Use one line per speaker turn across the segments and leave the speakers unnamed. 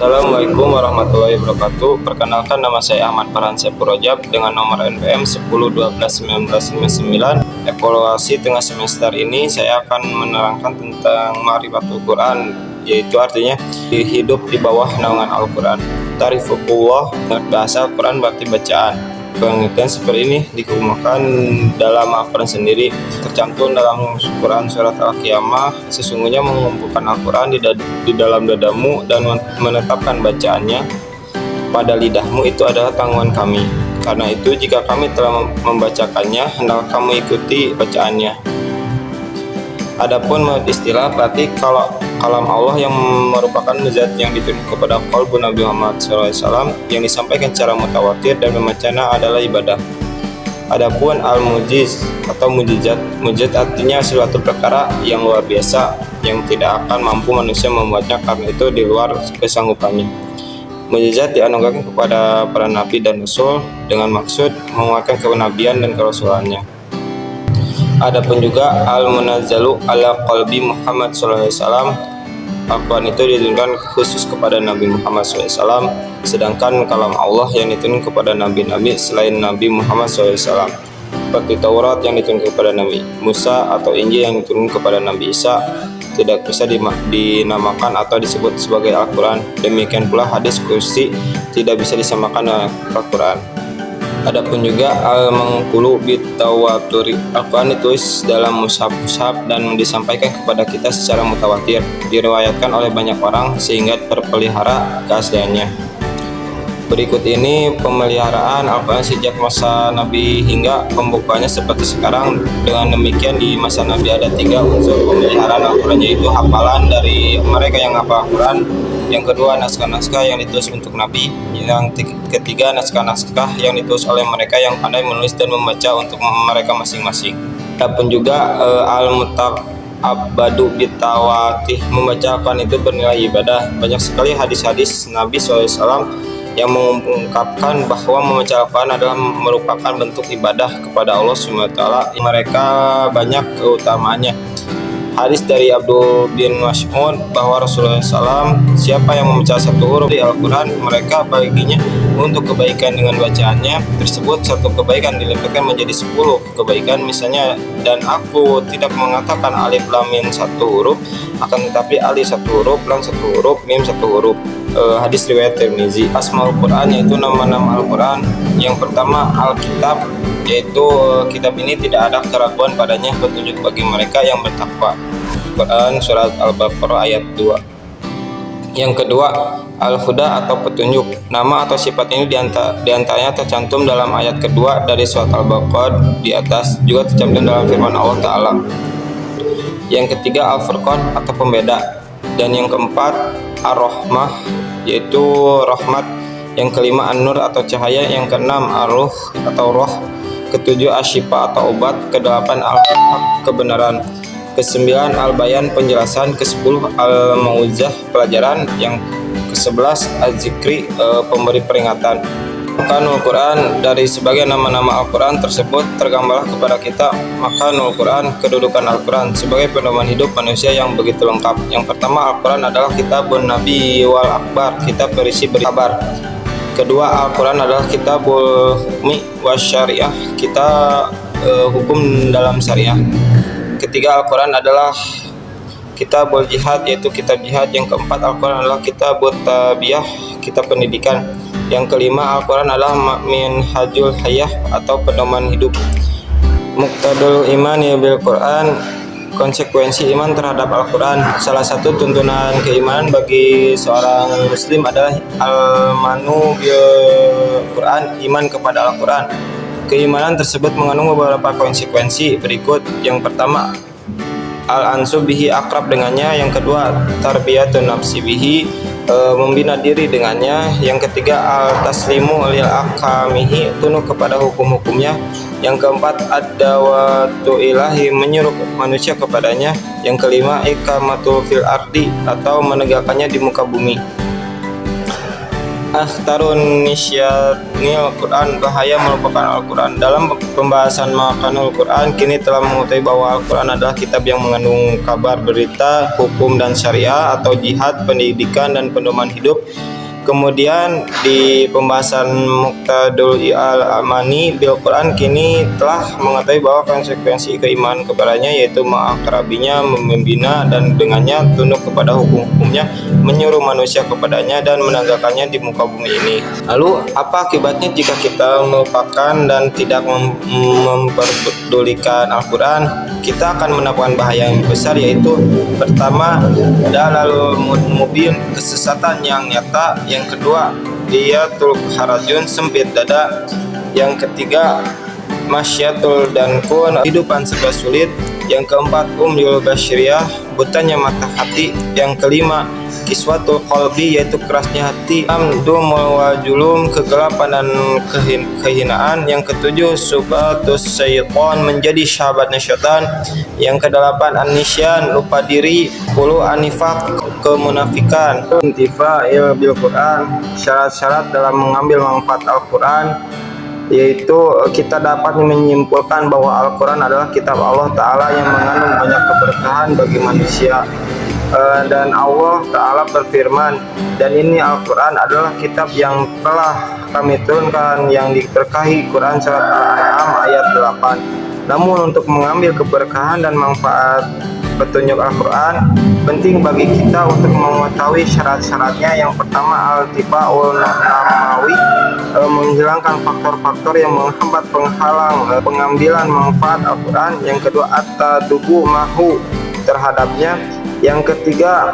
Assalamualaikum warahmatullahi wabarakatuh. Perkenalkan, nama saya Ahmad Farhan Saiful Rajab dengan nomor NPM 10121999. Evaluasi tengah semester ini saya akan menerangkan tentang Ma'rifatul Quran, yaitu artinya hidup di bawah naungan Al-Quran. Ta'rifukullah, bahasa Al-Quran berarti bacaan. Penelitian seperti ini dikemukakan dalam Al-Quran sendiri. Tercantum dalam Quran surat Al-Qiyamah, sesungguhnya mengumpulkan Al-Quran di dalam dadamu dan menetapkan bacaannya pada lidahmu itu adalah tanggungan kami. Karena itu jika kami telah membacakannya, hendaklah kamu ikuti bacaannya. Adapun menurut istilah, berarti kalau kalam Allah yang merupakan zat yang diturunkan kepada qalbu Nabi Muhammad SAW yang disampaikan secara mutawatir dan membacanya adalah ibadah. Adapun al-mujiz atau mujizat artinya suatu perkara yang luar biasa yang tidak akan mampu manusia membuatnya karena itu di luar kesanggupannya. Mujizat dianugerahkan kepada para nabi dan rasul dengan maksud menguatkan kenabian dan kerasulannya. Adapun juga al-munazzalu ala qalbi Muhammad SAW, Al-Quran itu diturunkan khusus kepada Nabi Muhammad SAW, sedangkan kalam Allah yang diturunkan kepada nabi-nabi selain Nabi Muhammad SAW, seperti Taurat yang diturunkan kepada Nabi Musa atau Injil yang diturunkan kepada Nabi Isa, tidak bisa dinamakan atau disebut sebagai Al-Quran. Demikian pula hadis kursi tidak bisa disamakan dengan Al-Quran. Adapun juga al-manqulu bitawaturi, Al-Quran ditulis dalam mushaf dan disampaikan kepada kita secara mutawatir, diriwayatkan oleh banyak orang sehingga terpelihara keasliannya. Berikut ini pemeliharaan Al-Quran sejak masa Nabi hingga pembukaannya seperti sekarang. Dengan demikian di masa Nabi ada 3 unsur pemeliharaan Al-Quran, yaitu hafalan dari mereka yang hafal Al-Quran, yang kedua naskah-naskah yang ditulis untuk Nabi, yang ketiga naskah-naskah yang ditulis oleh mereka yang pandai menulis dan membaca untuk mereka masing-masing. Adapun juga al-muta'abbadu bitawatih, membaca Al-Quran itu bernilai ibadah. Banyak sekali hadis-hadis Nabi SAW yang mengungkapkan bahwa membaca Al-Quran adalah merupakan bentuk ibadah kepada Allah SWT. Mereka banyak keutamaannya. Hadis dari Abdul bin Mas'ud bahwa Rasulullah SAW, siapa yang membaca satu huruf di Al-Quran, mereka baginya untuk kebaikan dengan bacaannya tersebut satu kebaikan dilipatkan menjadi 10 kebaikan. Misalnya, dan aku tidak mengatakan alif lam mim satu huruf, akan tetapi alif satu huruf, lam satu huruf, mim satu huruf. Hadis riwayat Tirmizi. Asmaul Quran yaitu nama-nama Al-Quran. Yang pertama Alkitab, yaitu kitab ini tidak ada keraguan padanya, petunjuk bagi mereka yang bertakwa. Quran surat Al-Baqarah ayat 2. Yang kedua Al-Huda atau petunjuk. Nama atau sifat ini diantaranya tercantum dalam ayat kedua dari surat Al-Baqarah di atas, juga tercantum dalam firman Allah Ta'ala. Yang ketiga Al-Furqan atau pembeda. Dan yang keempat Ar-Rahmah, yaitu rahmat. Yang kelima An-Nur atau cahaya. Yang keenam Ar-Ruh atau roh. Ketujuh Asyifa atau obat. Kedelapan Al-Haq, kebenaran. Kesembilan Al-Bayan, penjelasan. Kesepuluh Al-Mau'izah, pelajaran. Yang ke-11 Az-Zikri, pemberi peringatan. Makanul Quran, dari sebagian nama-nama Al-Quran tersebut tergambarlah kepada kita makanul Quran, kedudukan Al-Quran sebagai pedoman hidup manusia yang begitu lengkap. Yang pertama, Al-Quran adalah kitabun Nabi wal akbar, kitab berisi kabar. Kedua, Al-Quran adalah kitabul hukmi wasyariah, kita hukum dalam syariah. Ketiga, Al-Quran adalah kitabul jihad, yaitu kitab jihad. Yang keempat, Al-Quran adalah kitabut tabiyah, kitab pendidikan. Yang kelima, Al-Quran adalah minhajul hayah atau pedoman hidup. Muqtadul imani bil Quran, konsekuensi iman terhadap Al-Quran. Salah satu tuntunan keimanan bagi seorang muslim adalah al-manu bil Quran, iman kepada Al-Quran. Keimanan tersebut mengandung beberapa konsekuensi berikut. Yang pertama, al-ansu bihi, akrab dengannya. Yang kedua, tarbiyatun nafsi bihi, membina diri dengannya. Yang ketiga, al-taslimu lil akamihi, tunduk kepada hukum-hukumnya. Yang keempat, ad-dawatu ilahi, menyuruh manusia kepadanya. Yang kelima, iqamatu fil ardi, atau menegakkannya di muka bumi. Akhtarun nisyanil Quran, bahaya melupakan Al-Quran. Dalam pembahasan Makanul Quran, kini telah mengetahui bahwa Al-Quran adalah kitab yang mengandung kabar, berita, hukum dan syariah atau jihad, pendidikan dan pedoman hidup. Kemudian di pembahasan Muqtadul Al-Amani bil Quran, kini telah mengetahui bahwa konsekuensi keimanan kepadanya yaitu mengakrabinya, membina dan dengannya, tunduk kepada hukum-hukumnya, menyuruh manusia kepadanya dan menegakkannya di muka bumi ini. Lalu apa akibatnya jika kita melupakan dan tidak memperdulikan Al-Quran? Kita akan mendapatkan bahaya yang besar, yaitu pertama, dalalul mubin, kesesatan yang nyata. Yang kedua, diatul harajun, sempit dada. Yang ketiga, masyatul dan kun, kehidupan serba sulit. Yang keempat, umyul basyiriyah, butanya mata hati. Yang kelima, kiswatul qalbi, yaitu kerasnya hati. Amdumul wajulum, kegelapan dan kehinaan. Yang ketujuh, subatus syaitan, menjadi sahabatnya syaitan. Yang kedelapan, anisyan, lupa diri. 10, anifak, kemunafikan. Intifa'il bil Quran, syarat-syarat dalam mengambil manfaat Al-Quran, yaitu kita dapat menyimpulkan bahwa Al-Quran adalah kitab Allah Ta'ala yang mengandung banyak keberkahan bagi manusia. Dan Allah Ta'ala berfirman, dan ini Al-Quran adalah kitab yang telah kami turunkan yang diberkahi. Quran surat Al-An'am ayat 8. Namun untuk mengambil keberkahan dan manfaat petunjuk Al-Quran, penting bagi kita untuk mengetahui syarat-syaratnya. Yang pertama, al-tifa'ul namawi, menghilangkan faktor-faktor yang menghambat, penghalang pengambilan manfaat Al-Quran. Yang kedua, at-tadubu mahu, terhadapnya. Yang ketiga,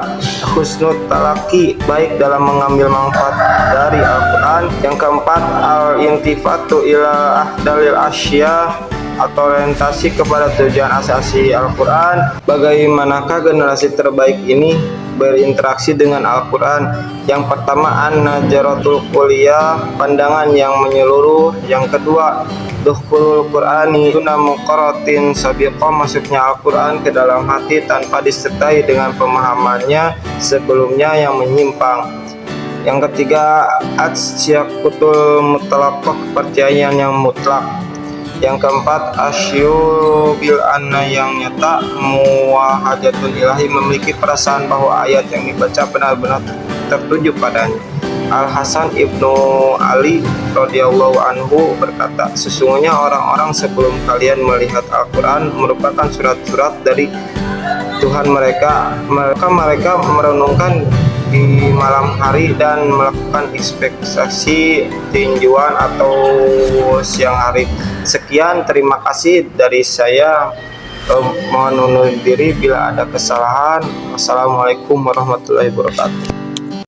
husnul talaki, baik dalam mengambil manfaat dari Al-Quran. Yang keempat, al-intifatu ila ahdalil asya, atau orientasi kepada tujuan asasi Al-Quran. Bagaimanakah generasi terbaik ini berinteraksi dengan Al-Quran? Yang pertama, an-najaratul kuliah, pandangan yang menyeluruh. Yang kedua, dukhulul Qur'ani duna muqarratin sabiqah, masuknya Al-Quran ke dalam hati tanpa disertai dengan pemahamannya sebelumnya yang menyimpang. Yang ketiga, atsyakutul mutlaqah, kepercayaan yang mutlak. Yang keempat, asyu bil anna, yang nyata, muwahadatun ilahi, memiliki perasaan bahwa ayat yang dibaca benar-benar tertuju padanya. Al-Hasan ibnu Ali radhiyallahu anhu berkata, sesungguhnya orang-orang sebelum kalian melihat Al-Quran merupakan surat-surat dari Tuhan mereka. Mereka merenungkan di malam hari dan melakukan ekspektasi tinjuan atau siang hari. Sekian, terima kasih dari saya. Mohon undur diri bila ada kesalahan. Wassalamualaikum warahmatullahi wabarakatuh.